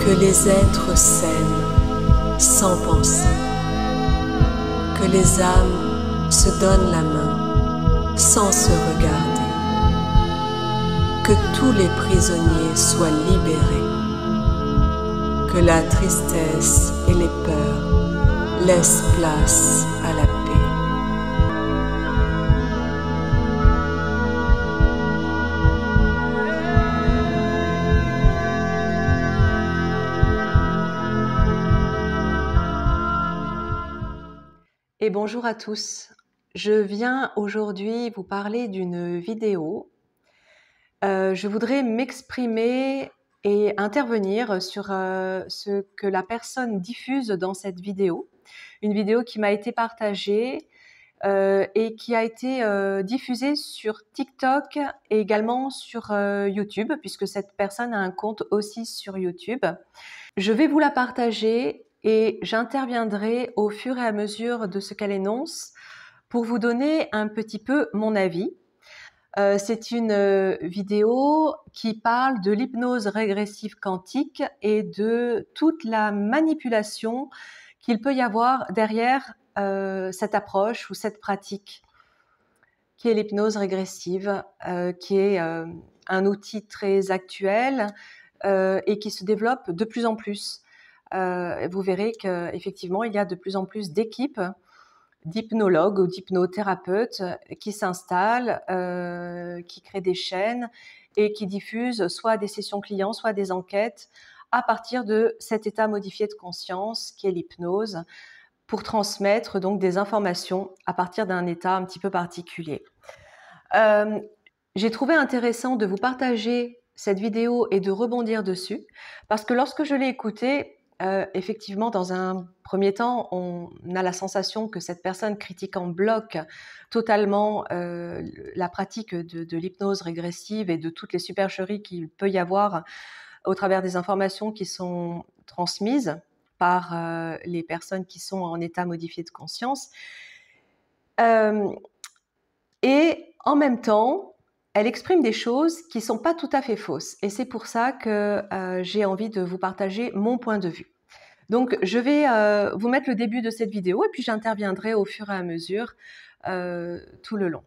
Que les êtres s'aiment sans penser, que les âmes se donnent la main sans se regarder, que tous les prisonniers soient libérés, que la tristesse et les peurs laissent place à la paix. Et bonjour à tous. Je viens aujourd'hui vous parler d'une vidéo. Je voudrais m'exprimer et intervenir sur ce que la personne diffuse dans cette vidéo. Une vidéo qui m'a été partagée et qui a été diffusée sur TikTok et également sur YouTube, puisque cette personne a un compte aussi sur YouTube. Je vais vous la partager et j'interviendrai au fur et à mesure de ce qu'elle énonce pour vous donner un petit peu mon avis. C'est une vidéo qui parle de l'hypnose régressive quantique et de toute la manipulation qu'il peut y avoir derrière cette approche ou cette pratique qui est l'hypnose régressive, qui est un outil très actuel et qui se développe de plus en plus. Vous verrez qu'effectivement, il y a de plus en plus d'équipes d'hypnologues ou d'hypnothérapeutes qui s'installent, qui créent des chaînes et qui diffusent soit des sessions clients, soit des enquêtes à partir de cet état modifié de conscience qui est l'hypnose, pour transmettre donc des informations à partir d'un état un petit peu particulier. J'ai trouvé intéressant de vous partager cette vidéo et de rebondir dessus, parce que lorsque je l'ai écoutée, effectivement, dans un premier temps, on a la sensation que cette personne critique en bloc totalement la pratique de l'hypnose régressive et de toutes les supercheries qu'il peut y avoir au travers des informations qui sont transmises par les personnes qui sont en état modifié de conscience. Et en même temps, elle exprime des choses qui ne sont pas tout à fait fausses. Et c'est pour ça que j'ai envie de vous partager mon point de vue. Donc, je vais vous mettre le début de cette vidéo et puis j'interviendrai au fur et à mesure tout le long.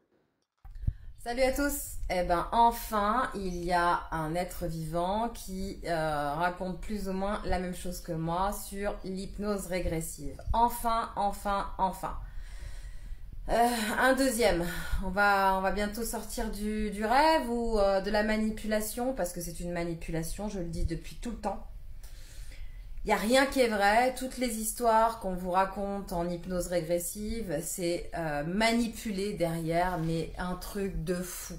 Salut à tous. Eh ben, enfin, il y a un être vivant qui raconte plus ou moins la même chose que moi sur l'hypnose régressive. Enfin. Un deuxième. On va bientôt sortir du rêve ou de la manipulation, parce que c'est une manipulation, je le dis depuis tout le temps. Il n'y a rien qui est vrai. Toutes les histoires qu'on vous raconte en hypnose régressive, c'est manipulé derrière, mais un truc de fou.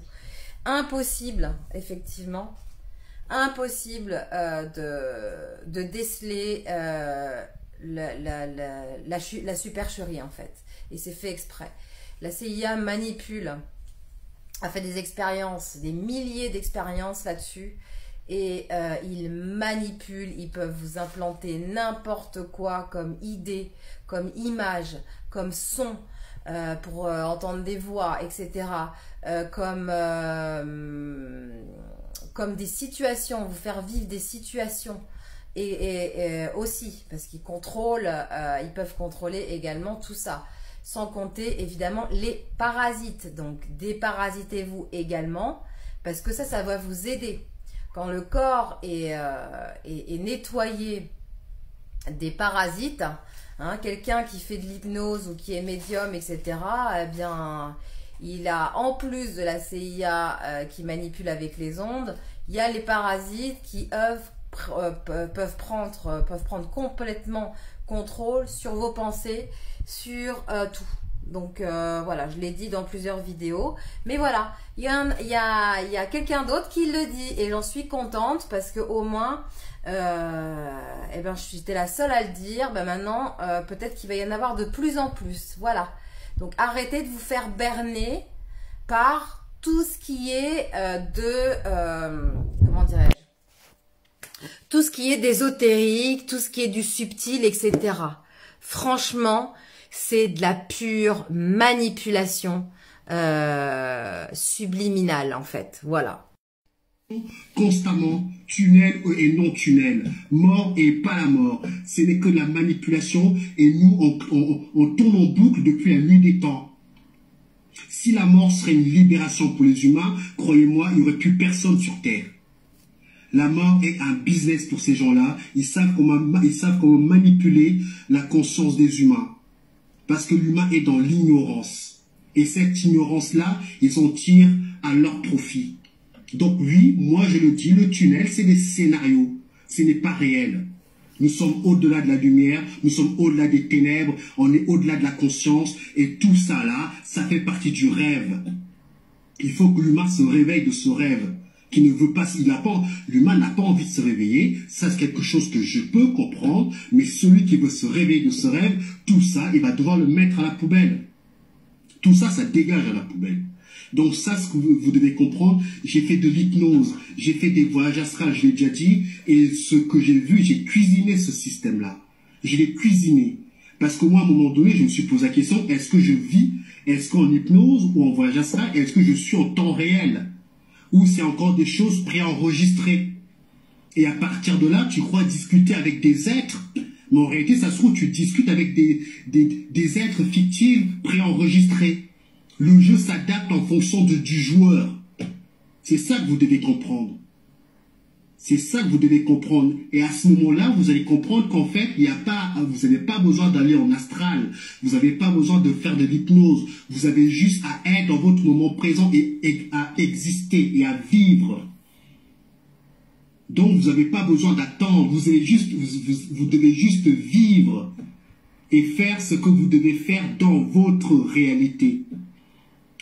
Impossible, effectivement, impossible de déceler la supercherie, en fait. Et c'est fait exprès. La CIA manipule, a fait des expériences, des milliers d'expériences là-dessus. Et ils manipulent, ils peuvent vous implanter n'importe quoi comme idée, comme image, comme son, pour entendre des voix, etc. Comme des situations, vous faire vivre des situations. Et aussi, parce qu'ils contrôlent, ils peuvent contrôler également tout ça. Sans compter évidemment les parasites. Donc déparasitez-vous également, parce que ça va vous aider. Quand le corps est nettoyé des parasites, hein, quelqu'un qui fait de l'hypnose ou qui est médium, etc., eh bien, il a, en plus de la CIA qui manipule avec les ondes, il y a les parasites qui peuvent prendre complètement contrôle sur vos pensées, sur tout. Donc voilà, je l'ai dit dans plusieurs vidéos. Mais voilà, il y a quelqu'un d'autre qui le dit. Et j'en suis contente parce que au moins, eh ben, j'étais la seule à le dire. Ben maintenant, peut-être qu'il va y en avoir de plus en plus. Voilà. Donc arrêtez de vous faire berner par tout ce qui est comment dirais-je, tout ce qui est d'ésotérique, tout ce qui est du subtil, etc. Franchement, c'est de la pure manipulation subliminale, en fait. Voilà. Constamment, tunnel et non tunnel, mort et pas la mort. Ce n'est que de la manipulation et nous, on tourne en boucle depuis la nuit des temps. Si la mort serait une libération pour les humains, croyez-moi, il n'y aurait plus personne sur Terre. La mort est un business pour ces gens-là. Ils savent comment manipuler la conscience des humains. Parce que l'humain est dans l'ignorance. Et cette ignorance-là, ils en tirent à leur profit. Donc oui, moi je le dis, le tunnel, c'est des scénarios. Ce n'est pas réel. Nous sommes au-delà de la lumière, nous sommes au-delà des ténèbres, on est au-delà de la conscience. Et tout ça là, ça fait partie du rêve. Il faut que l'humain se réveille de ce rêve. Qui ne veut pas, l'humain n'a pas envie de se réveiller. Ça, c'est quelque chose que je peux comprendre. Mais celui qui veut se réveiller de ce rêve, tout ça, il va devoir le mettre à la poubelle. Tout ça, ça dégage à la poubelle. Donc ça, ce que vous devez comprendre, j'ai fait de l'hypnose, j'ai fait des voyages astrales, je l'ai déjà dit, et ce que j'ai vu, j'ai cuisiné ce système-là. Je l'ai cuisiné. Parce que moi, à un moment donné, je me suis posé la question, est-ce que je vis, est-ce qu'en hypnose ou en voyage astral, est-ce que je suis en temps réel? Ou c'est encore des choses préenregistrées? Et à partir de là, tu crois discuter avec des êtres, mais en réalité, ça se trouve, tu discutes avec des êtres fictifs préenregistrés. Le jeu s'adapte en fonction du joueur. C'est ça que vous devez comprendre. C'est ça que vous devez comprendre. Et à ce moment-là, vous allez comprendre qu'en fait, vous n'avez pas besoin d'aller en astral. Vous n'avez pas besoin de faire de l'hypnose. Vous avez juste à être dans votre moment présent et à exister et à vivre. Donc, vous n'avez pas besoin d'attendre. Vous devez juste vivre et faire ce que vous devez faire dans votre réalité.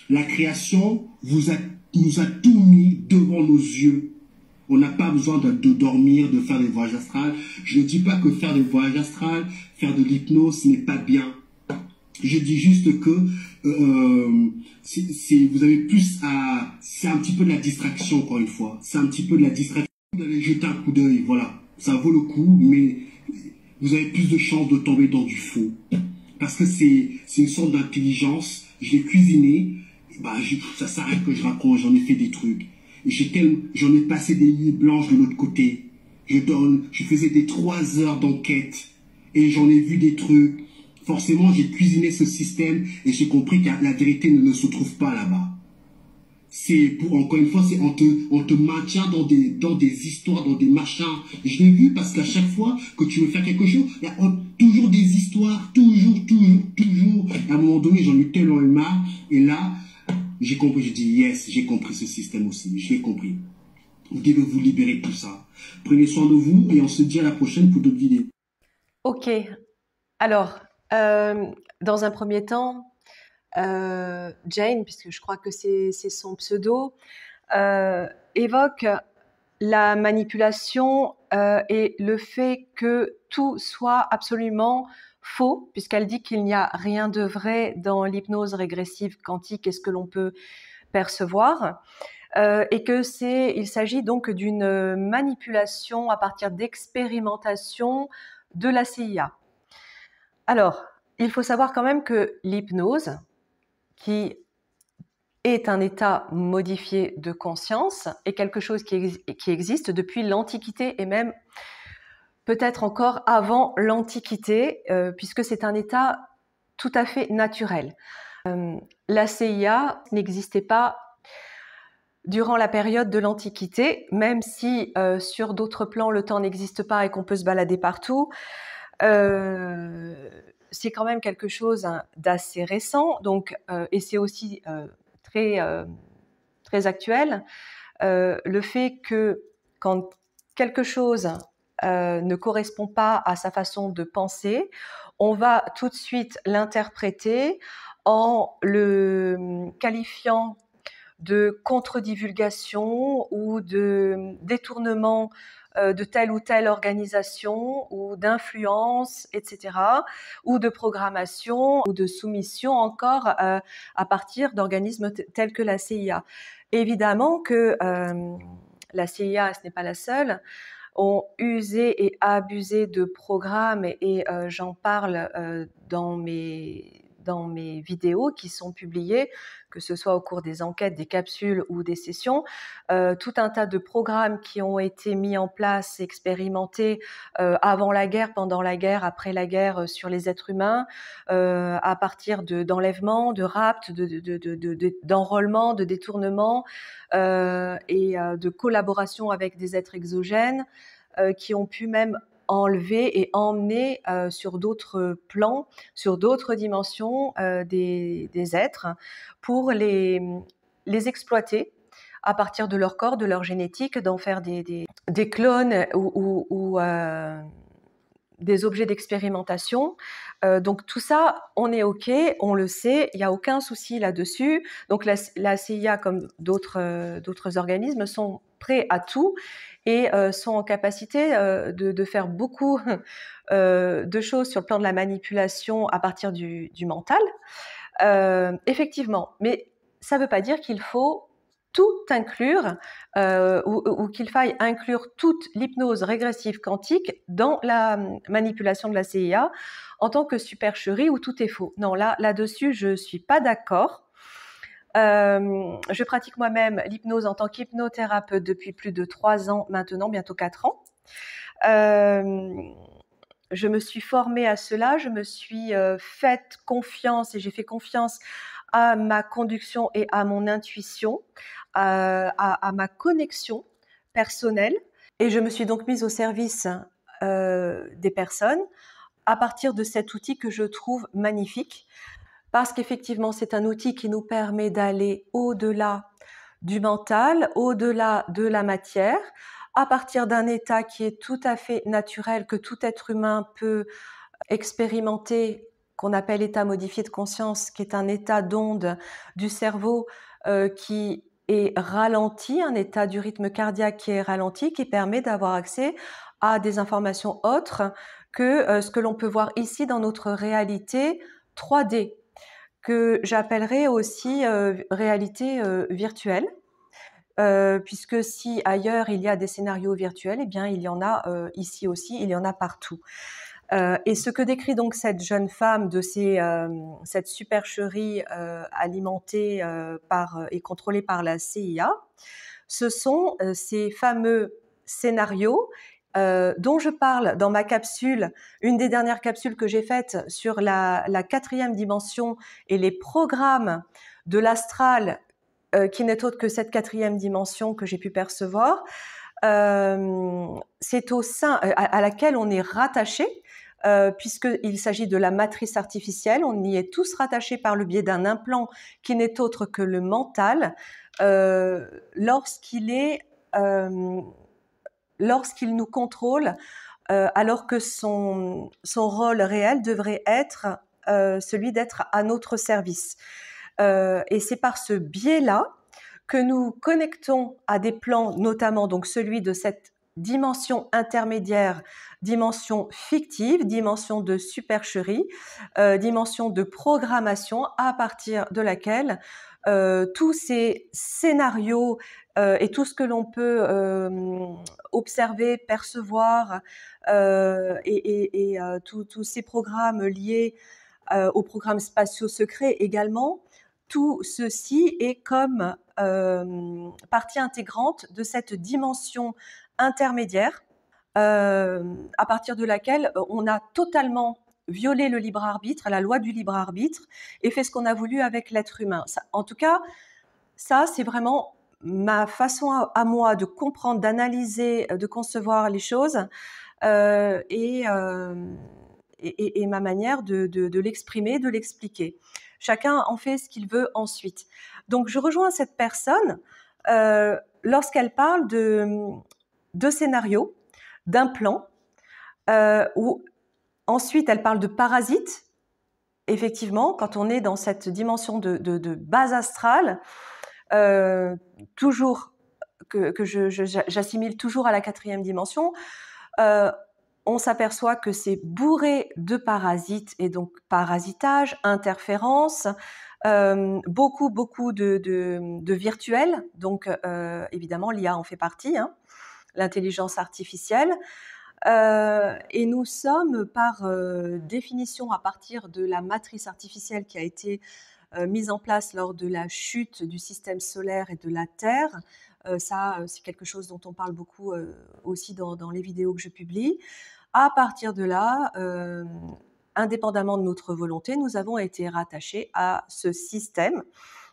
La création nous a tout mis devant nos yeux. On n'a pas besoin de dormir, de faire des voyages astrales. Je ne dis pas que faire des voyages astrales, faire de l'hypnose, ce n'est pas bien. Je dis juste que vous avez plus à... C'est un petit peu de la distraction, encore une fois. C'est un petit peu de la distraction. Vous allez jeter un coup d'œil, voilà. Ça vaut le coup, mais vous avez plus de chances de tomber dans du faux. Parce que c'est une sorte d'intelligence. Je l'ai cuisiné. Ça sert à rien que je raconte, j'en ai fait des trucs. J'en ai passé des nuits blanches de l'autre côté. Je faisais des 3 heures d'enquête et j'en ai vu des trucs. Forcément, j'ai cuisiné ce système et j'ai compris que la vérité ne se trouve pas là-bas. Encore une fois, on te maintient dans des histoires, dans des machins. Je l'ai vu parce qu'à chaque fois que tu veux faire quelque chose, il y a toujours des histoires, toujours. Et à un moment donné, j'en ai tellement marre. Et là, j'ai compris, j'ai dit yes, j'ai compris ce système aussi, je l'ai compris. Vous devez vous libérer de tout ça. Prenez soin de vous et on se dit à la prochaine pour d'autres vidéos. Ok, alors, dans un premier temps, Jane, puisque je crois que c'est son pseudo, évoque la manipulation et le fait que tout soit absolument faux, puisqu'elle dit qu'il n'y a rien de vrai dans l'hypnose régressive quantique et ce que l'on peut percevoir, et il s'agit donc d'une manipulation à partir d'expérimentation de la CIA. Alors, il faut savoir quand même que l'hypnose, qui est un état modifié de conscience, est quelque chose qui existe depuis l'Antiquité et même peut-être encore avant l'Antiquité, puisque c'est un état tout à fait naturel. La CIA n'existait pas durant la période de l'Antiquité, même si sur d'autres plans le temps n'existe pas et qu'on peut se balader partout. C'est quand même quelque chose d'assez récent, donc, et c'est aussi très actuel. Le fait que quand quelque chose ne correspond pas à sa façon de penser, on va tout de suite l'interpréter en le qualifiant de contre-divulgation ou de détournement de telle ou telle organisation ou d'influence, etc., ou de programmation ou de soumission encore à partir d'organismes tels que la CIA. Évidemment que la CIA, ce n'est pas la seule, ont usé et abusé de programmes et j'en parle dans dans mes vidéos qui sont publiées, que ce soit au cours des enquêtes, des capsules ou des sessions, tout un tas de programmes qui ont été mis en place, expérimentés avant la guerre, pendant la guerre, après la guerre sur les êtres humains, à partir d'enlèvements, de rapts, d'enrôlements, de détournements et de collaboration avec des êtres exogènes qui ont pu même enlever et emmener sur d'autres plans, sur d'autres dimensions des êtres pour les exploiter à partir de leur corps, de leur génétique, d'en faire des clones ou des objets d'expérimentation. Donc tout ça, on est OK, on le sait, il n'y a aucun souci là-dessus. Donc la CIA, comme d'autres organismes, sont prêts à tout et sont en capacité de faire beaucoup de choses sur le plan de la manipulation à partir du mental. Effectivement, mais ça ne veut pas dire qu'il faut tout inclure ou qu'il faille inclure toute l'hypnose régressive quantique dans la manipulation de la CIA en tant que supercherie où tout est faux. Non, là-dessus, je ne suis pas d'accord. Je pratique moi-même l'hypnose en tant qu'hypnothérapeute depuis plus de 3 ans maintenant, bientôt 4 ans. Je me suis formée à cela, je me suis faite confiance et j'ai fait confiance à ma conduction et à mon intuition, à ma connexion personnelle. Et je me suis donc mise au service des personnes à partir de cet outil que je trouve magnifique. Parce qu'effectivement, c'est un outil qui nous permet d'aller au-delà du mental, au-delà de la matière, à partir d'un état qui est tout à fait naturel, que tout être humain peut expérimenter, qu'on appelle état modifié de conscience, qui est un état d'onde du cerveau qui est ralenti, un état du rythme cardiaque qui est ralenti, qui permet d'avoir accès à des informations autres que ce que l'on peut voir ici dans notre réalité 3D, que j'appellerais aussi réalité virtuelle. Puisque si ailleurs il y a des scénarios virtuels, eh bien il y en a ici aussi, il y en a partout. Et ce que décrit donc cette jeune femme de cette supercherie alimentée et contrôlée par la CIA, ce sont ces fameux scénarios dont je parle dans ma capsule, une des dernières capsules que j'ai faites sur la 4e dimension et les programmes de l'astral qui n'est autre que cette 4e dimension que j'ai pu percevoir. C'est au sein à laquelle on est rattaché, puisqu'il s'agit de la matrice artificielle. On y est tous rattachés par le biais d'un implant qui n'est autre que le mental, lorsqu'il nous contrôle, alors que son rôle réel devrait être celui d'être à notre service. Et c'est par ce biais-là que nous connectons à des plans, notamment donc celui de cette dimension intermédiaire, dimension fictive, dimension de supercherie, dimension de programmation à partir de laquelle tous ces scénarios et tout ce que l'on peut observer, percevoir et tous ces programmes liés aux programmes spatiaux secrets également, tout ceci est comme partie intégrante de cette dimension intermédiaire à partir de laquelle on a totalement violé le libre arbitre, la loi du libre arbitre, et fait ce qu'on a voulu avec l'être humain. En tout cas, ça, c'est vraiment ma façon à moi de comprendre, d'analyser, de concevoir les choses et ma manière de l'exprimer, de l'expliquer. Chacun en fait ce qu'il veut ensuite. Donc, je rejoins cette personne lorsqu'elle parle de scénario, d'un plan, où ensuite elle parle de parasite. Effectivement, quand on est dans cette dimension de base astrale, toujours que j'assimile toujours à la 4e dimension, on s'aperçoit que c'est bourré de parasites et donc parasitage, interférence, beaucoup de virtuels. Donc évidemment, l'IA en fait partie, hein, l'intelligence artificielle. Et nous sommes, par définition, à partir de la matrice artificielle qui a été mise en place lors de la chute du système solaire et de la Terre. Ça, c'est quelque chose dont on parle beaucoup aussi dans les vidéos que je publie. À partir de là, indépendamment de notre volonté, nous avons été rattachés à ce système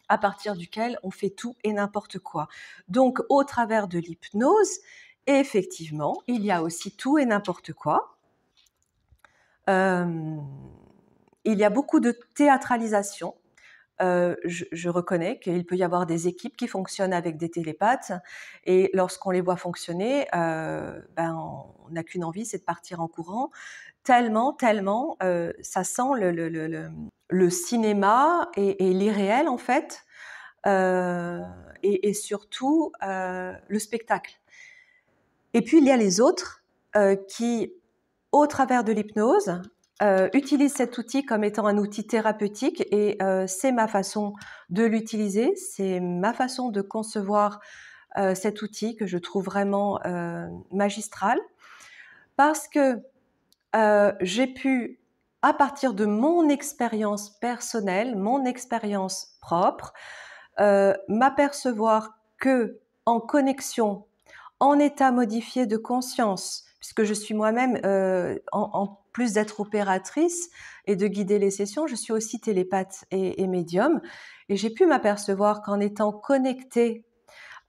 à partir duquel on fait tout et n'importe quoi. Donc, au travers de l'hypnose, effectivement, il y a aussi tout et n'importe quoi. Il y a beaucoup de théâtralisation. Je reconnais qu'il peut y avoir des équipes qui fonctionnent avec des télépathes et lorsqu'on les voit fonctionner, on n'a qu'une envie, c'est de partir en courant. Tellement, ça sent le cinéma et l'irréel en fait, et surtout le spectacle. Et puis il y a les autres qui, au travers de l'hypnose, utilisent cet outil comme étant un outil thérapeutique et c'est ma façon de l'utiliser, c'est ma façon de concevoir cet outil que je trouve vraiment magistral parce que j'ai pu, à partir de mon expérience personnelle, mon expérience propre, m'apercevoir que en connexion, en état modifié de conscience, puisque je suis moi-même, en plus d'être opératrice et de guider les sessions, je suis aussi télépathe et médium. Et j'ai pu m'apercevoir qu'en étant connectée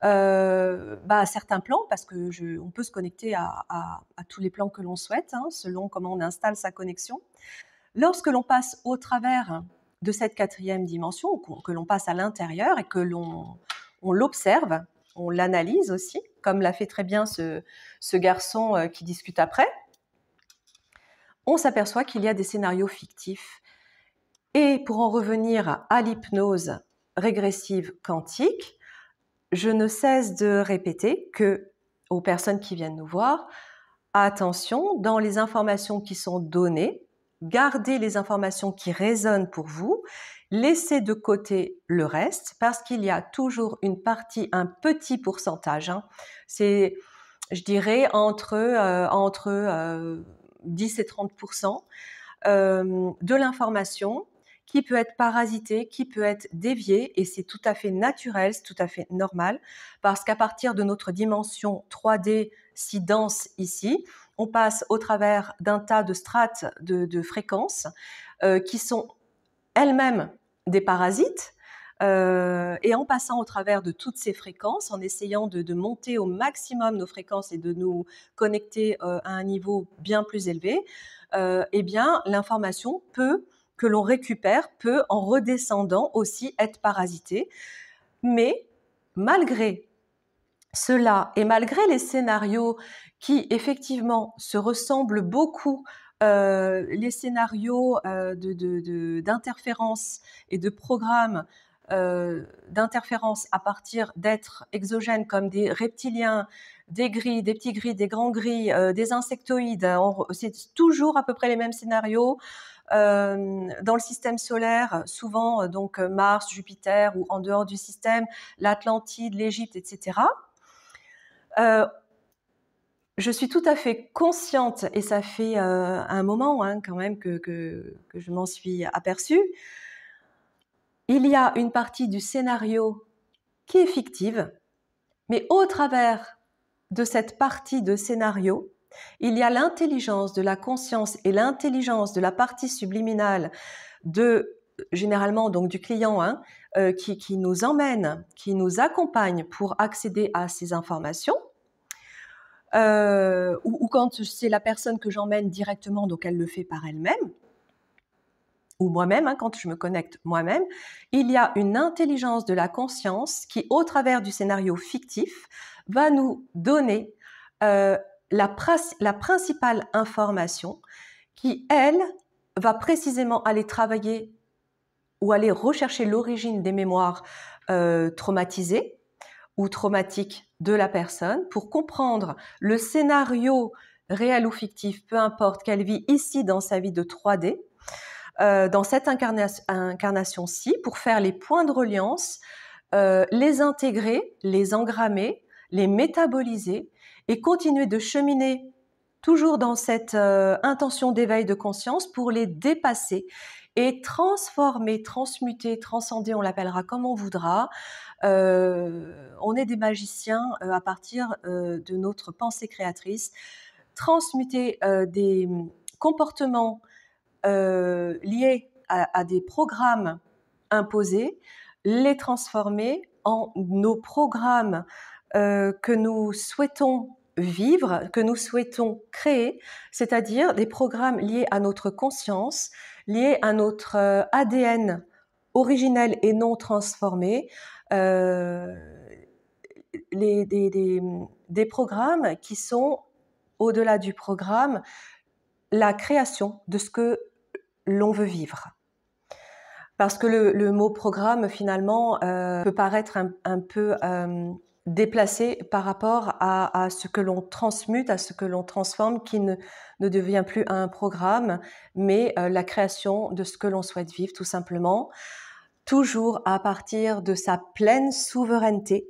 à certains plans, parce que on peut se connecter à tous les plans que l'on souhaite, hein, selon comment on installe sa connexion. Lorsque l'on passe au travers de cette 4e dimension, ou que l'on passe à l'intérieur et que l'on l'observe, on l'analyse aussi, comme l'a fait très bien ce garçon qui discute après, on s'aperçoit qu'il y a des scénarios fictifs. Et pour en revenir à l'hypnose régressive quantique, je ne cesse de répéter que aux personnes qui viennent nous voir, attention, dans les informations qui sont données, gardez les informations qui résonnent pour vous, laissez de côté le reste, parce qu'il y a toujours une partie, un petit pourcentage, hein, c'est, je dirais, entre 10 et 30% de l'information qui peut être parasité, qui peut être dévié, et c'est tout à fait naturel, c'est tout à fait normal, parce qu'à partir de notre dimension 3D si dense ici, on passe au travers d'un tas de strates de fréquences qui sont elles-mêmes des parasites, et en passant au travers de toutes ces fréquences, en essayant de monter au maximum nos fréquences et de nous connecter à un niveau bien plus élevé, eh bien, l'information que l'on récupère peut, en redescendant aussi, être parasitée. Mais malgré cela, et malgré les scénarios qui, effectivement, se ressemblent beaucoup, les scénarios d'interférences et de programmes d'interférences à partir d'êtres exogènes comme des reptiliens, des gris, des petits gris, des grands gris, des insectoïdes, c'est toujours à peu près les mêmes scénarios. Dans le système solaire, souvent donc Mars, Jupiter, ou en dehors du système, l'Atlantide, l'Égypte, etc. Je suis tout à fait consciente, et ça fait un moment quand même que je m'en suis aperçue, il y a une partie du scénario qui est fictive, mais au travers de cette partie de scénario, il y a l'intelligence de la conscience et l'intelligence de la partie subliminale généralement donc du client, qui nous emmène, qui nous accompagne pour accéder à ces informations, ou quand c'est la personne que j'emmène directement, donc elle le fait par elle-même, ou moi-même, quand je me connecte moi-même, il y a une intelligence de la conscience qui, au travers du scénario fictif, va nous donner la principale information qui, elle, va précisément aller travailler ou aller rechercher l'origine des mémoires traumatisées ou traumatiques de la personne pour comprendre le scénario réel ou fictif, peu importe qu'elle vit ici dans sa vie de 3D, dans cette incarnation-ci, pour faire les points de reliance, les intégrer, les engrammer, les métaboliser et continuer de cheminer toujours dans cette intention d'éveil de conscience pour les dépasser et transformer, transmuter, transcender, on l'appellera comme on voudra. On est des magiciens à partir de notre pensée créatrice, transmuter des comportements liés à des programmes imposés, les transformer en nos programmes que nous souhaitons vivre, que nous souhaitons créer, c'est-à-dire des programmes liés à notre conscience, liés à notre ADN originel et non transformé, des programmes qui sont, au-delà du programme, la création de ce que l'on veut vivre. Parce que le mot programme, finalement, peut paraître un peu déplacé par rapport à ce que l'on transmute, à ce que l'on transforme, qui ne devient plus un programme, mais la création de ce que l'on souhaite vivre, tout simplement, toujours à partir de sa pleine souveraineté,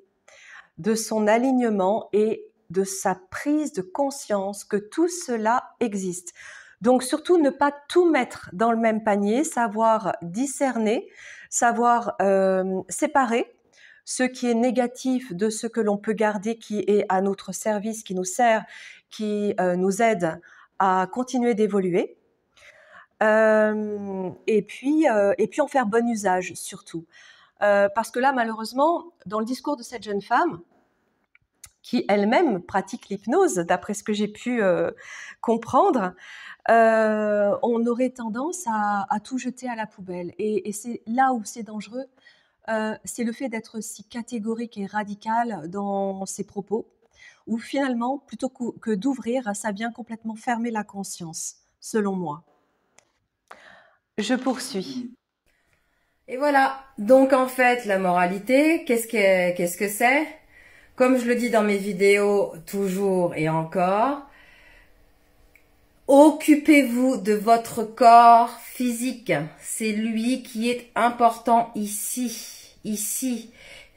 de son alignement et de sa prise de conscience que tout cela existe. Donc surtout ne pas tout mettre dans le même panier, savoir discerner, savoir séparer ce qui est négatif de ce que l'on peut garder, qui est à notre service, qui nous sert, qui nous aide à continuer d'évoluer. Et puis en faire bon usage surtout. Parce que là, malheureusement, dans le discours de cette jeune femme, qui elle-même pratique l'hypnose, d'après ce que j'ai pu comprendre, on aurait tendance à tout jeter à la poubelle. Et c'est là où c'est dangereux, c'est le fait d'être si catégorique et radical dans ses propos, où finalement, plutôt que d'ouvrir, ça vient complètement fermer la conscience, selon moi. Je poursuis. Et voilà. Donc en fait, la moralité, qu'est-ce que c'est? Comme je le dis dans mes vidéos, toujours et encore, occupez-vous de votre corps physique. C'est lui qui est important ici,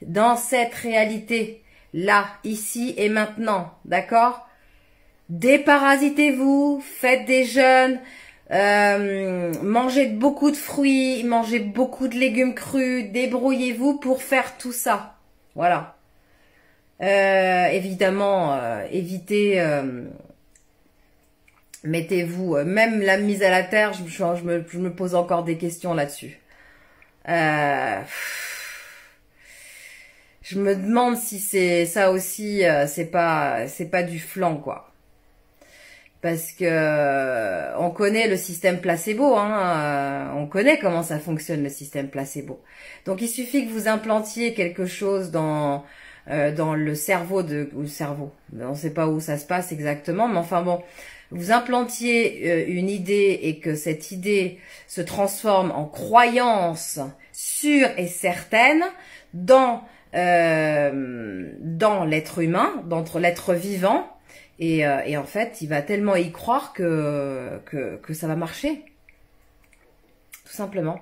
dans cette réalité, là, ici et maintenant, d'accord? Déparasitez-vous, faites des jeûnes, mangez beaucoup de fruits, mangez beaucoup de légumes crus, débrouillez-vous pour faire tout ça. Voilà. Évidemment, évitez, mettez-vous, même la mise à la terre, je me pose encore des questions là-dessus. Je me demande si c'est ça aussi, c'est pas du flan, quoi. Parce que on connaît le système placebo, hein, on connaît comment ça fonctionne le système placebo. Donc il suffit que vous implantiez quelque chose dans le cerveau ou le cerveau. On ne sait pas où ça se passe exactement, mais enfin bon, vous implantiez une idée et que cette idée se transforme en croyance sûre et certaine dans l'être humain, dans l'être vivant. Et en fait, il va tellement y croire que ça va marcher. Tout simplement.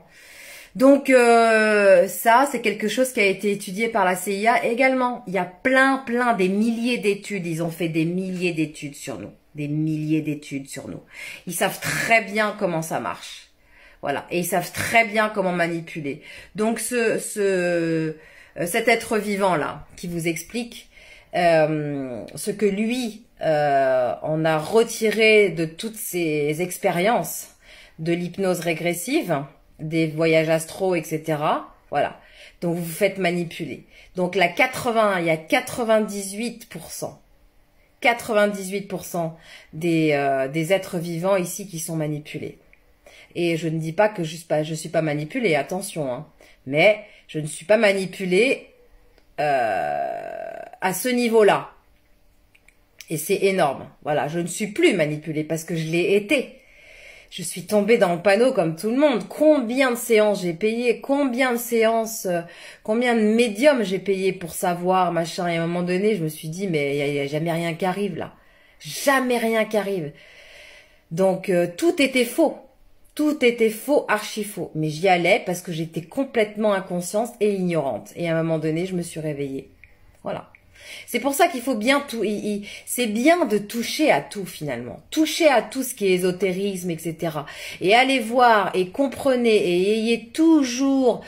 Donc, ça, c'est quelque chose qui a été étudié par la CIA également. Il y a plein, des milliers d'études. Ils ont fait des milliers d'études sur nous. Des milliers d'études sur nous. Ils savent très bien comment ça marche. Voilà. Et ils savent très bien comment manipuler. Donc, cet être vivant-là, qui vous explique ce que lui, on a retiré de toutes ses expériences de l'hypnose régressive, des voyages astraux, etc. Voilà. Donc, vous vous faites manipuler. Donc, il y a 98% des êtres vivants ici qui sont manipulés. Et je ne dis pas que je suis pas manipulée, attention, hein. Mais je ne suis pas manipulée à ce niveau-là. Et c'est énorme. Voilà, je ne suis plus manipulée parce que je l'ai été. Je suis tombée dans le panneau comme tout le monde. Combien de séances j'ai payé? Combien de séances, combien de médiums j'ai payé pour savoir, machin. Et à un moment donné, je me suis dit, mais il n'y a jamais rien qui arrive là. Jamais rien qui arrive. Donc, tout était faux. Tout était faux, archi faux. Mais j'y allais parce que j'étais complètement inconsciente et ignorante. Et à un moment donné, je me suis réveillée. Voilà. C'est pour ça qu'il faut bien tout, c'est bien de toucher à tout finalement. Toucher à tout ce qui est ésotérisme, etc. Et allez voir et comprenez et ayez toujours,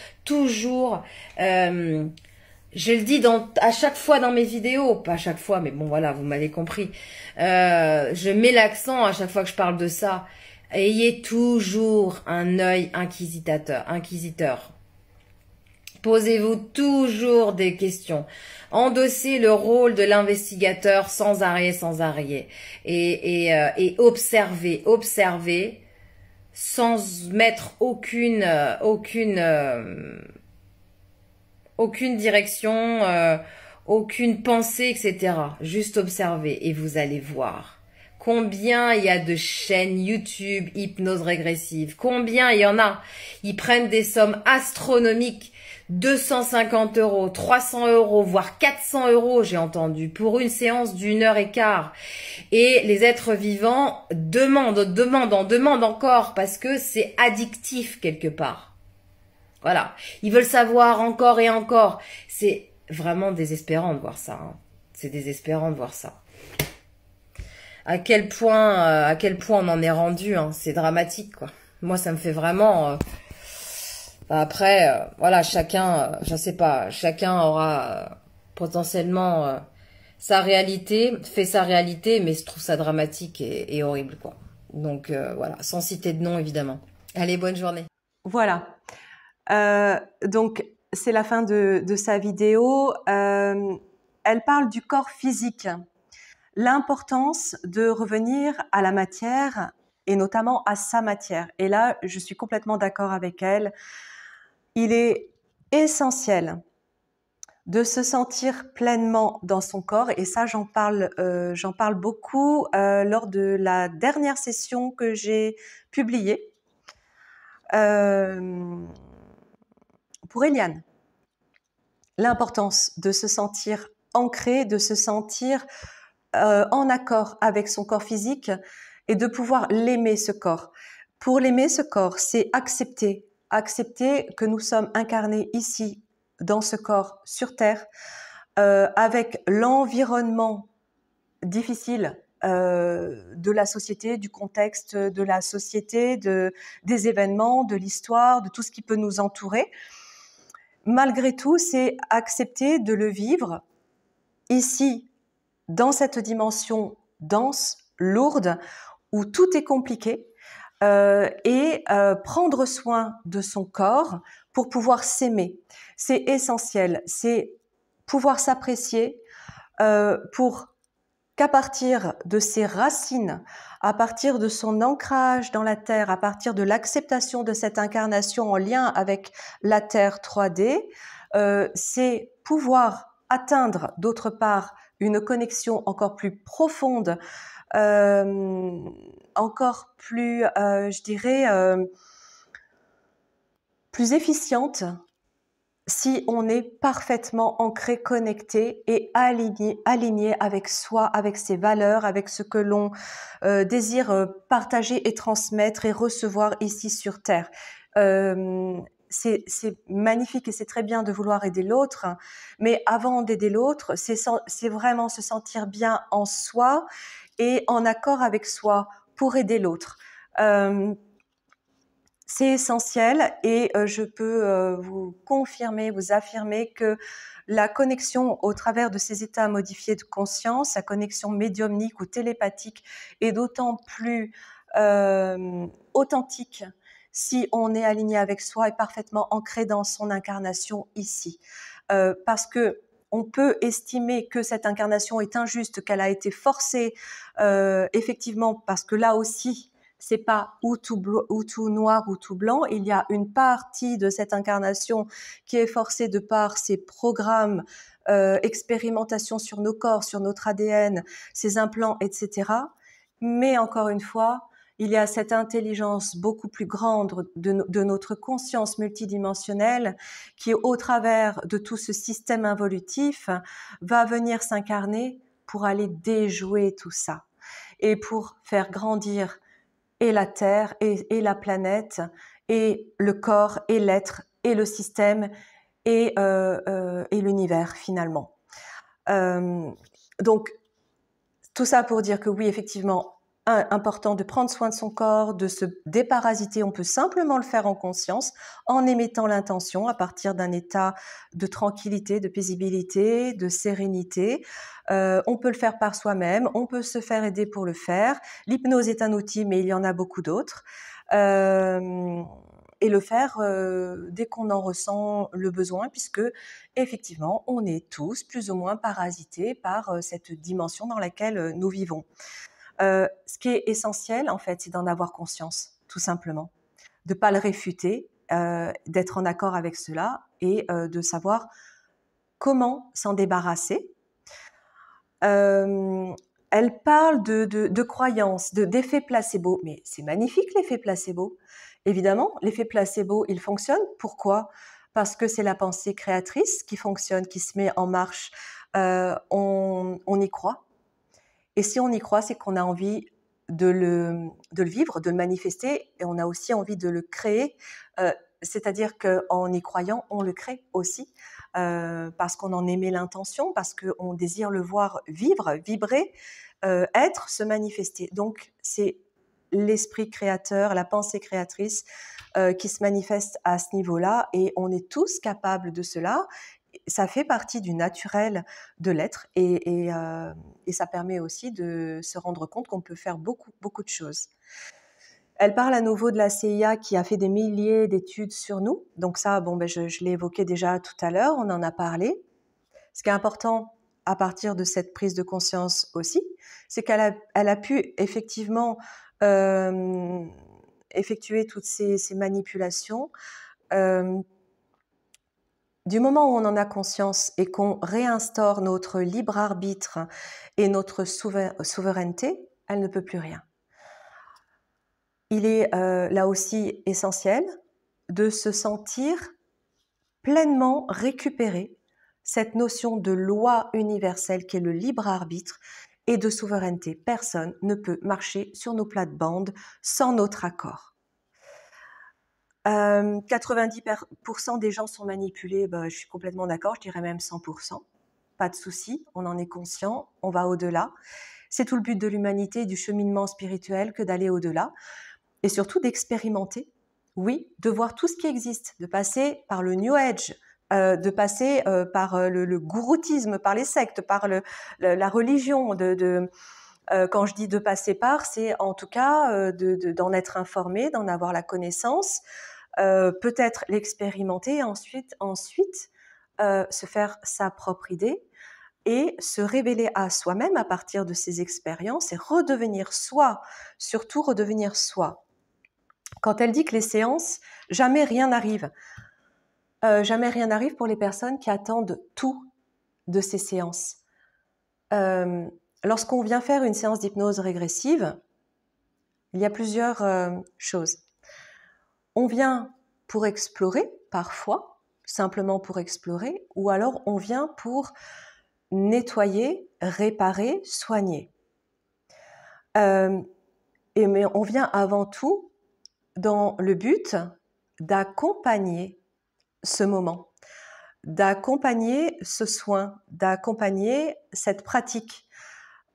je le dis à chaque fois dans mes vidéos, pas à chaque fois, mais bon voilà, vous m'avez compris. Je mets l'accent à chaque fois que je parle de ça. Ayez toujours un œil inquisiteur. Posez-vous toujours des questions. Endossez le rôle de l'investigateur sans arrêt. Et observez sans mettre aucune direction, aucune pensée, etc. Juste observez et vous allez voir. Combien il y a de chaînes YouTube hypnose régressive? Combien il y en a? Ils prennent des sommes astronomiques, 250 €, 300 €, voire 400 €, j'ai entendu, pour une séance d'1h15. Et les êtres vivants demandent encore parce que c'est addictif quelque part. Voilà. Ils veulent savoir encore et encore. C'est vraiment désespérant de voir ça. Hein. C'est désespérant de voir ça. À quel point on en est rendu, hein. C'est dramatique, quoi. Moi, ça me fait vraiment... Après, voilà, chacun, je sais pas, chacun aura potentiellement sa réalité, fait sa réalité, mais je trouve ça dramatique et horrible, quoi. Donc, voilà, sans citer de nom, évidemment. Allez, bonne journée. Voilà. Donc, c'est la fin de sa vidéo. Elle parle du corps physique. L'importance de revenir à la matière et notamment à sa matière. Et là, je suis complètement d'accord avec elle. Il est essentiel de se sentir pleinement dans son corps. Et ça, j'en parle beaucoup lors de la dernière session que j'ai publiée pour Eliane. L'importance de se sentir ancré, de se sentir en accord avec son corps physique et de pouvoir l'aimer, ce corps. Pour l'aimer, ce corps, c'est accepter que nous sommes incarnés ici, dans ce corps, sur Terre, avec l'environnement difficile de la société, du contexte de la société, des événements, de l'histoire, de tout ce qui peut nous entourer. Malgré tout, c'est accepter de le vivre ici, dans cette dimension dense, lourde, où tout est compliqué, et prendre soin de son corps pour pouvoir s'aimer. C'est essentiel, c'est pouvoir s'apprécier pour qu'à partir de ses racines, à partir de son ancrage dans la Terre, à partir de l'acceptation de cette incarnation en lien avec la Terre 3D, c'est pouvoir atteindre d'autre part une connexion encore plus profonde, encore plus, je dirais, plus efficiente, si on est parfaitement ancré, connecté et aligné avec soi, avec ses valeurs, avec ce que l'on désire partager et transmettre et recevoir ici sur Terre. C'est magnifique et c'est très bien de vouloir aider l'autre, mais avant d'aider l'autre, c'est vraiment se sentir bien en soi et en accord avec soi pour aider l'autre. C'est essentiel et je peux vous confirmer, vous affirmer que la connexion au travers de ces états modifiés de conscience, la connexion médiumnique ou télépathique est d'autant plus authentique si on est aligné avec soi et parfaitement ancré dans son incarnation ici. Parce que on peut estimer que cette incarnation est injuste, qu'elle a été forcée, effectivement, parce que là aussi, c'est pas ou tout noir ou tout blanc. Il y a une partie de cette incarnation qui est forcée de par ces programmes, expérimentations sur nos corps, sur notre ADN, ces implants, etc. Mais encore une fois, il y a cette intelligence beaucoup plus grande de notre conscience multidimensionnelle qui, au travers de tout ce système involutif, va venir s'incarner pour aller déjouer tout ça et pour faire grandir et la Terre et la planète et le corps et l'être et le système et l'univers finalement. Donc, tout ça pour dire que oui, effectivement, important de prendre soin de son corps, de se déparasiter. On peut simplement le faire en conscience, en émettant l'intention à partir d'un état de tranquillité, de paisibilité, de sérénité. On peut le faire par soi-même, on peut se faire aider pour le faire. L'hypnose est un outil, mais il y en a beaucoup d'autres. Et le faire dès qu'on en ressent le besoin, puisque effectivement, on est tous plus ou moins parasités par cette dimension dans laquelle nous vivons. Ce qui est essentiel, en fait, c'est d'en avoir conscience, tout simplement, de pas le réfuter, d'être en accord avec cela et de savoir comment s'en débarrasser. Elle parle de croyances, d'effets placebo, mais c'est magnifique l'effet placebo. Évidemment, l'effet placebo, il fonctionne. Pourquoi ? Parce que c'est la pensée créatrice qui fonctionne, qui se met en marche. On y croit. Et si on y croit, c'est qu'on a envie de le vivre, de le manifester, et on a aussi envie de le créer. C'est-à-dire qu'en y croyant, on le crée aussi, parce qu'on en émet l'intention, parce qu'on désire le voir vivre, vibrer, être, se manifester. Donc, c'est l'esprit créateur, la pensée créatrice qui se manifeste à ce niveau-là, et on est tous capables de cela. Ça fait partie du naturel de l'être et ça permet aussi de se rendre compte qu'on peut faire beaucoup de choses. Elle parle à nouveau de la CIA qui a fait des milliers d'études sur nous. Donc ça, je l'ai évoqué déjà tout à l'heure, on en a parlé. Ce qui est important à partir de cette prise de conscience aussi, c'est qu'elle a pu effectivement effectuer toutes ces manipulations. Du moment où on en a conscience et qu'on réinstaure notre libre arbitre et notre souveraineté, elle ne peut plus rien. Il est là aussi essentiel de se sentir pleinement récupérer cette notion de loi universelle qui est le libre arbitre et de souveraineté. Personne ne peut marcher sur nos plates-bandes sans notre accord. 90% des gens sont manipulés, je suis complètement d'accord, je dirais même 100%. Pas de souci, on en est conscient, on va au-delà. C'est tout le but de l'humanité et du cheminement spirituel que d'aller au-delà et surtout d'expérimenter, oui, de voir tout ce qui existe, de passer par le New Age, de passer par le gouroutisme, par les sectes, par la religion, quand je dis de passer par, c'est en tout cas d'en être informé, d'en avoir la connaissance, peut-être l'expérimenter et ensuite se faire sa propre idée et se révéler à soi-même à partir de ces expériences et redevenir soi, surtout redevenir soi. Quand elle dit que les séances, jamais rien n'arrive. Jamais rien n'arrive pour les personnes qui attendent tout de ces séances. Lorsqu'on vient faire une séance d'hypnose régressive, il y a plusieurs choses. On vient pour explorer, parfois, simplement pour explorer, ou alors on vient pour nettoyer, réparer, soigner. Mais on vient avant tout dans le but d'accompagner ce moment, d'accompagner ce soin, d'accompagner cette pratique.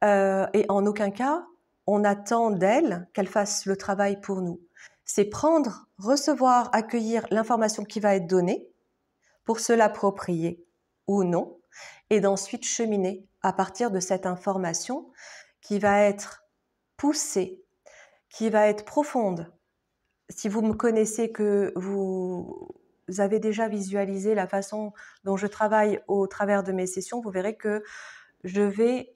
Et en aucun cas, on attend d'elle qu'elle fasse le travail pour nous. C'est prendre, recevoir, accueillir l'information qui va être donnée pour se l'approprier ou non, et d'ensuite cheminer à partir de cette information qui va être poussée, qui va être profonde. Si vous me connaissez, que vous avez déjà visualisé la façon dont je travaille au travers de mes sessions, vous verrez que je vais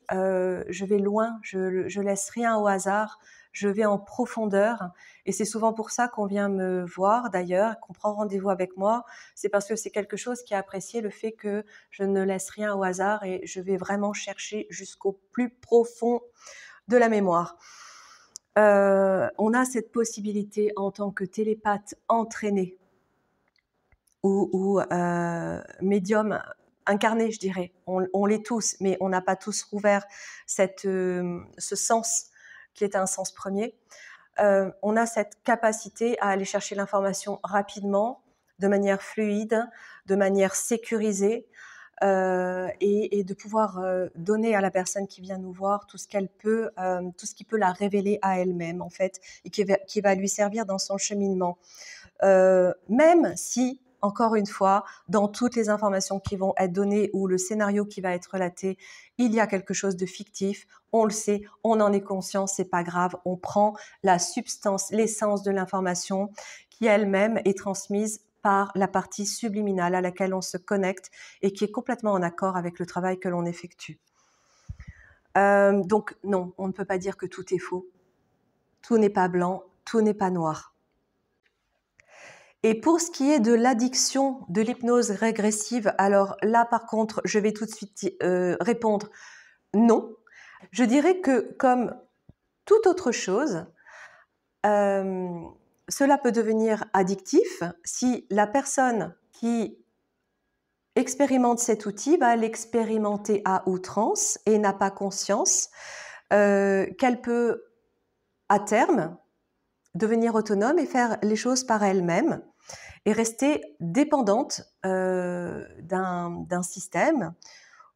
loin, je laisse rien au hasard, je vais en profondeur et c'est souvent pour ça qu'on vient me voir d'ailleurs, qu'on prend rendez-vous avec moi, c'est parce que c'est quelque chose qui est apprécié, le fait que je ne laisse rien au hasard et je vais vraiment chercher jusqu'au plus profond de la mémoire. On a cette possibilité en tant que télépathe entraîné ou médium incarné, je dirais. On l'est tous, mais on n'a pas tous rouvert ce sens qui est un sens premier. On a cette capacité à aller chercher l'information rapidement, de manière fluide, de manière sécurisée, et de pouvoir donner à la personne qui vient nous voir tout ce qu'elle peut, tout ce qui peut la révéler à elle-même en fait, et qui va lui servir dans son cheminement. Même si, encore une fois, dans toutes les informations qui vont être données ou le scénario qui va être relaté, il y a quelque chose de fictif, on le sait, on en est conscient, c'est pas grave, on prend la substance, l'essence de l'information qui elle-même est transmise par la partie subliminale à laquelle on se connecte et qui est complètement en accord avec le travail que l'on effectue. Donc non, on ne peut pas dire que tout est faux. Tout n'est pas blanc, tout n'est pas noir. Et pour ce qui est de l'addiction de l'hypnose régressive, alors là par contre, je vais tout de suite répondre non. Je dirais que comme toute autre chose, cela peut devenir addictif si la personne qui expérimente cet outil va l'expérimenter à outrance et n'a pas conscience qu'elle peut à terme devenir autonome et faire les choses par elle-même et rester dépendante d'un système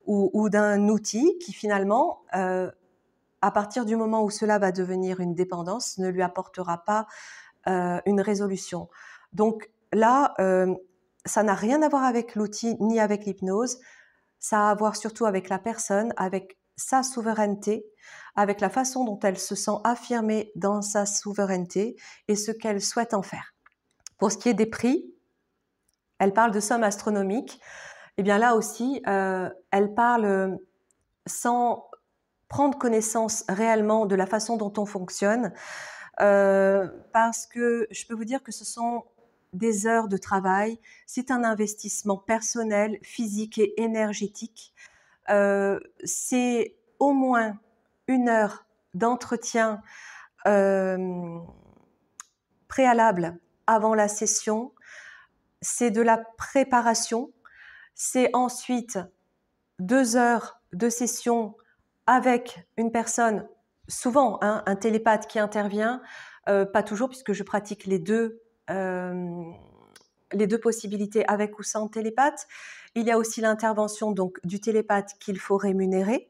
ou d'un outil qui finalement, à partir du moment où cela va devenir une dépendance, ne lui apportera pas une résolution. Donc là, ça n'a rien à voir avec l'outil ni avec l'hypnose, ça a à voir surtout avec la personne, avec sa souveraineté, avec la façon dont elle se sent affirmée dans sa souveraineté et ce qu'elle souhaite en faire. Pour ce qui est des prix, elle parle de sommes astronomiques. Et bien là aussi, elle parle sans prendre connaissance réellement de la façon dont on fonctionne, parce que je peux vous dire que ce sont des heures de travail, c'est un investissement personnel, physique et énergétique. C'est au moins 1 heure d'entretien préalable avant la session, c'est de la préparation, c'est ensuite 2 heures de session avec une personne, souvent un télépathe qui intervient, pas toujours puisque je pratique les deux possibilités avec ou sans télépathe. Il y a aussi l'intervention donc du télépathe qu'il faut rémunérer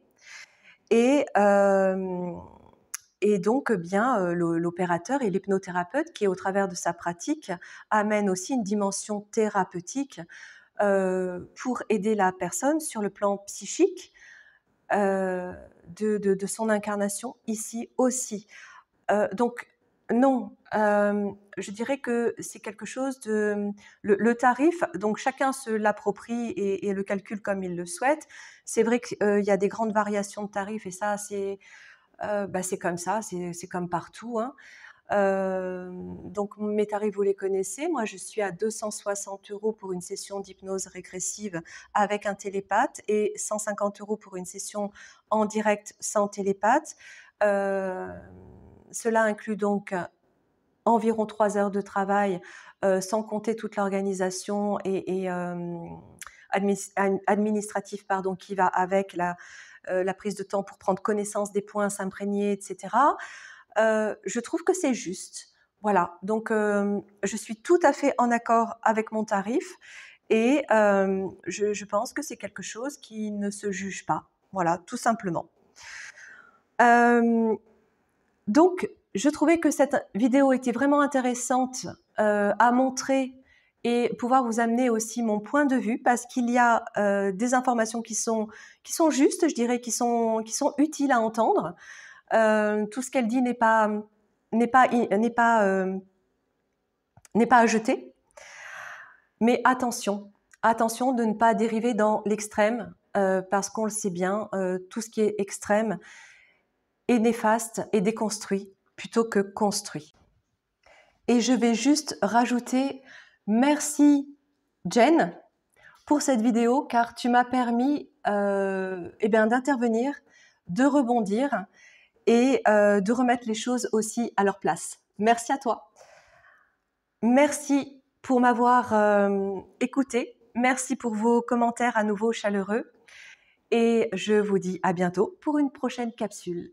et donc bien l'opérateur et l'hypnothérapeute qui, au travers de sa pratique, amène aussi une dimension thérapeutique pour aider la personne sur le plan psychique de son incarnation ici aussi. Donc non, je dirais que c'est quelque chose de... Le tarif, donc chacun se l'approprie et le calcule comme il le souhaite. C'est vrai qu'il y a des grandes variations de tarifs et ça, c'est comme ça, c'est comme partout, hein. Donc mes tarifs, vous les connaissez. Moi, je suis à 260 € pour une session d'hypnose régressive avec un télépathe et 150 € pour une session en direct sans télépathe. Cela inclut donc environ 3 heures de travail, sans compter toute l'organisation et administratif qui va avec la prise de temps pour prendre connaissance des points, s'imprégner, etc. Je trouve que c'est juste. Voilà, donc je suis tout à fait en accord avec mon tarif et je pense que c'est quelque chose qui ne se juge pas. Voilà, tout simplement. Donc, je trouvais que cette vidéo était vraiment intéressante à montrer et pouvoir vous amener aussi mon point de vue parce qu'il y a des informations qui sont justes, je dirais, qui sont utiles à entendre. Tout ce qu'elle dit n'est pas à jeter. Mais attention de ne pas dériver dans l'extrême parce qu'on le sait bien, tout ce qui est extrême est néfaste et déconstruit plutôt que construit. Et je vais juste rajouter merci Jen pour cette vidéo car tu m'as permis d'intervenir, de rebondir et de remettre les choses aussi à leur place. Merci à toi. Merci pour m'avoir écouté. Merci pour vos commentaires à nouveau chaleureux. Et je vous dis à bientôt pour une prochaine capsule.